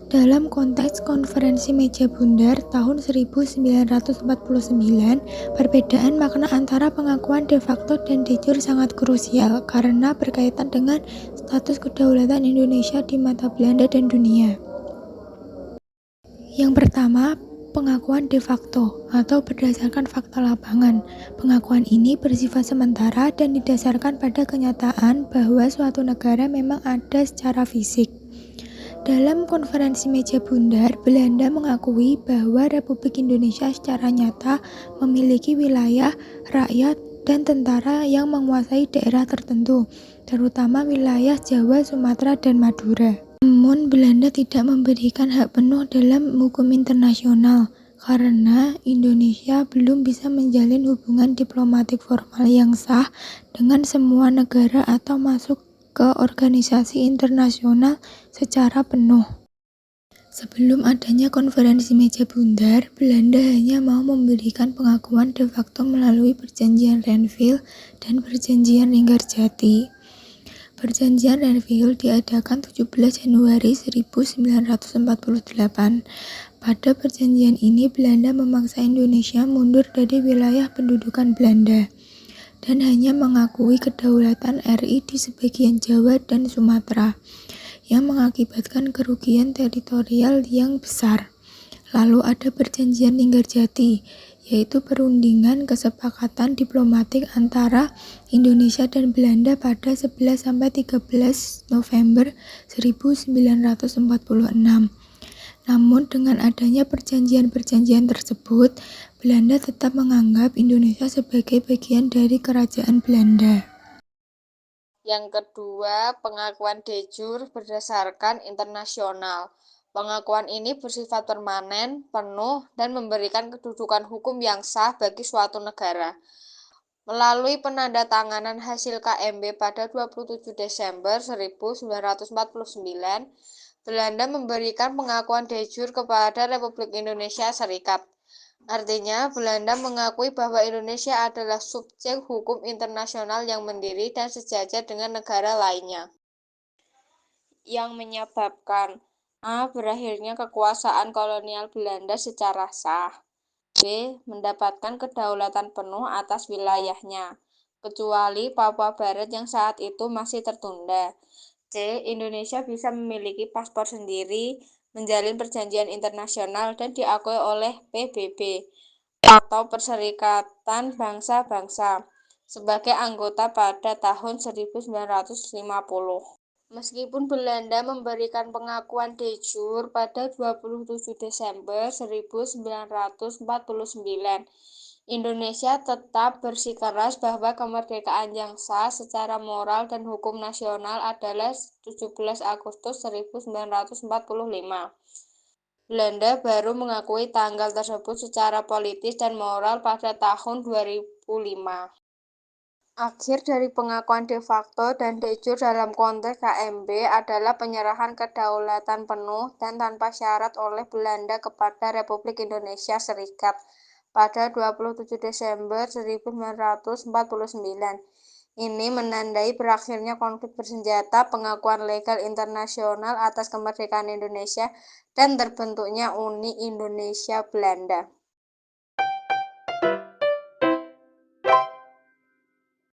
Dalam konteks Konferensi Meja Bundar tahun 1949, perbedaan makna antara pengakuan de facto dan de jure sangat krusial karena berkaitan dengan status kedaulatan Indonesia di mata Belanda dan dunia. Yang pertama, pengakuan de facto atau berdasarkan fakta lapangan. Pengakuan ini bersifat sementara dan didasarkan pada kenyataan bahwa suatu negara memang ada secara fisik. Dalam Konferensi Meja Bundar, Belanda mengakui bahwa Republik Indonesia secara nyata memiliki wilayah, rakyat, dan tentara yang menguasai daerah tertentu, terutama wilayah Jawa, Sumatera, dan Madura. Namun, Belanda tidak memberikan hak penuh dalam hukum internasional karena Indonesia belum bisa menjalin hubungan diplomatik formal yang sah dengan semua negara atau masuk ke organisasi internasional secara penuh. Sebelum adanya Konferensi Meja Bundar, Belanda hanya mau memberikan pengakuan de facto melalui Perjanjian Renville dan Perjanjian Linggarjati. Perjanjian Renville diadakan 17 Januari 1948. Pada perjanjian ini, Belanda memaksa Indonesia mundur dari wilayah pendudukan Belanda dan hanya mengakui kedaulatan RI di sebagian Jawa dan Sumatera, yang mengakibatkan kerugian teritorial yang besar. Lalu ada Perjanjian Linggarjati, yaitu perundingan kesepakatan diplomatik antara Indonesia dan Belanda pada 11-13 November 1946. Namun dengan adanya perjanjian-perjanjian tersebut, Belanda tetap menganggap Indonesia sebagai bagian dari kerajaan Belanda. Yang kedua, pengakuan de jure berdasarkan internasional. Pengakuan ini bersifat permanen, penuh, dan memberikan kedudukan hukum yang sah bagi suatu negara. Melalui penandatanganan hasil KMB pada 27 Desember 1949, Belanda memberikan pengakuan de jure kepada Republik Indonesia Serikat. Artinya, Belanda mengakui bahwa Indonesia adalah subjek hukum internasional yang mandiri dan sejajar dengan negara lainnya. Yang menyebabkan A. Berakhirnya kekuasaan kolonial Belanda secara sah. B. Mendapatkan kedaulatan penuh atas wilayahnya, kecuali Papua Barat yang saat itu masih tertunda. C. Indonesia bisa memiliki paspor sendiri, menjalin perjanjian internasional, dan diakui oleh PBB atau Perserikatan Bangsa-Bangsa sebagai anggota pada tahun 1950. Meskipun Belanda memberikan pengakuan de jure pada 27 Desember 1949, Indonesia tetap bersikeras bahwa kemerdekaan yang sah secara moral dan hukum nasional adalah 17 Agustus 1945. Belanda baru mengakui tanggal tersebut secara politis dan moral pada tahun 2005. Akhir dari pengakuan de facto dan de jure dalam konteks KMB adalah penyerahan kedaulatan penuh dan tanpa syarat oleh Belanda kepada Republik Indonesia Serikat pada 27 Desember 1949. Ini menandai berakhirnya konflik bersenjata, pengakuan legal internasional atas kemerdekaan Indonesia, dan terbentuknya Uni Indonesia Belanda.